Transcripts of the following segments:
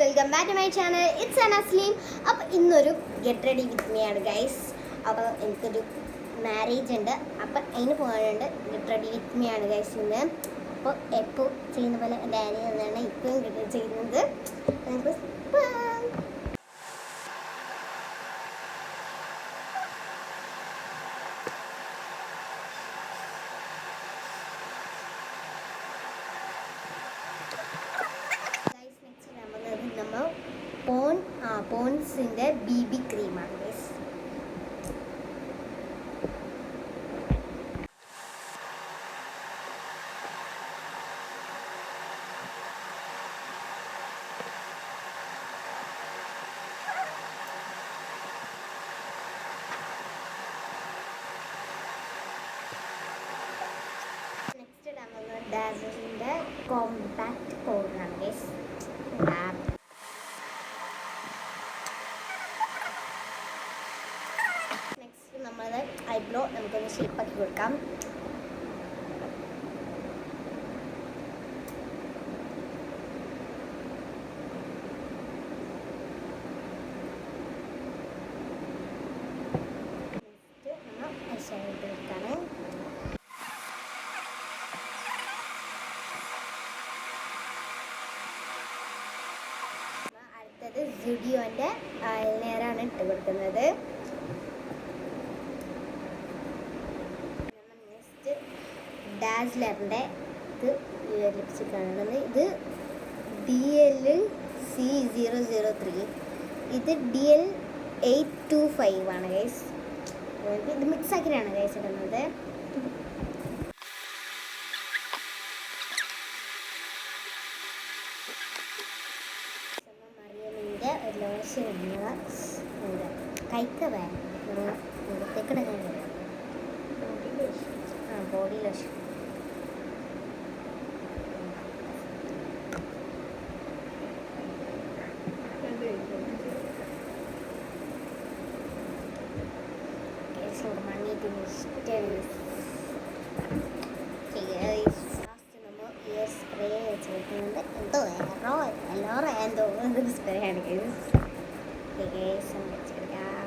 Welcome back to my channel. It's an Asleem. അപ്പോൾ ഇന്നൊരു get ready with me ആണ് guys. അപ്പോൾ എനിക്കൊരു മാരേജ് ഉണ്ട്, അപ്പം അതിന് പോകാനുണ്ട്. ഗെറ്റ് റെഡി വിത്ത് മീ ആണ് ഗൈസ് ഇന്ന്. അപ്പോൾ എപ്പോൾ ചെയ്യുന്ന പോലെ എൻ്റെ ആനി എന്നാണ് ഇപ്പോഴും ചെയ്യുന്നത്. നമുക്ക് നമ്മൾ പോൺസിൻ്റെ BB ക്രീമാണ് ഗൈസ്. നെക്സ്റ്റ് ഇടാൻ പോകുന്നത് ഡാസലിൻ്റെ കോമ്പാക്ട് പൗഡറാണ് ഗൈസ്. നെക്സ്റ്റ് നമ്മൾ ഐബ്രോ നമുക്കൊന്ന് ഷേപ്പാക്കി കൊടുക്കാം. നെക്സ്റ്റ് നമ്മൾ ഐഷാഡോ ഇട്ട് കൊടുക്കാണ്. അടുത്തത് സുഡിയോൻ്റെ ഐലൈനറാണ് ഇട്ട് കൊടുക്കുന്നത്. നെക്സ്റ്റ് ഡാസ്ലറിൻ്റെ ഇത് ലിപ്സ്റ്റിക് ആണ്. ഇത് DLC003, ഇത് DL825 ആണ് ഗൈസ്. ഇത് മിക്സ് ആക്കിയിട്ടാണ് ഗൈസ് ഇടുന്നത്. മറിയമിൻ്റെ ഒരു ലോഷൻ കൈക്ക തെക്കട ബോഡി ലോഷൻ. മണ്ണിന് ഇഷ്ടമാണ്. നമ്മൾ ഇയർ സ്പ്രേ വെച്ച് വെക്കുന്നുണ്ട്. എന്തോ എന്തൊരു സ്പ്രേ ആണ് കേസം വെച്ചെടുക്കാം.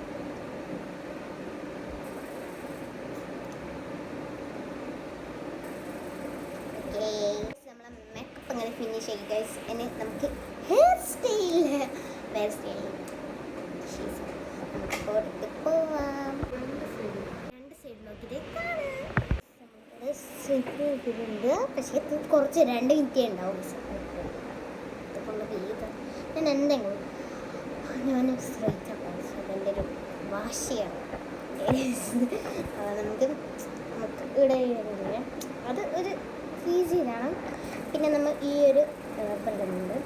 നമ്മളെ മേക്കപ്പ് അങ്ങനെ ഫിനിഷ് ചെയ്യും ഗൈസ്. ഇനി നമുക്ക് ഹെയർ സ്റ്റൈൽ നമുക്ക് കൊടുത്ത് പോവാം. രണ്ട് സൈഡ് നോക്കിയിട്ട് ഇട്ടിട്ടുണ്ട്. പക്ഷേ കുറച്ച് 2 മിനിറ്റേ ഉണ്ടാവും. ഞാൻ എന്തെങ്കിലും ഞാൻ ശ്രമിക്കാം. അതെൻ്റെ ഒരു വാശിയാണ്. നമുക്ക് ഇവിടെ അത് ഒരു ഈസിയിലാണ്. പിന്നെ നമ്മൾ ഈ ഒരു ഇടുന്നുണ്ട്.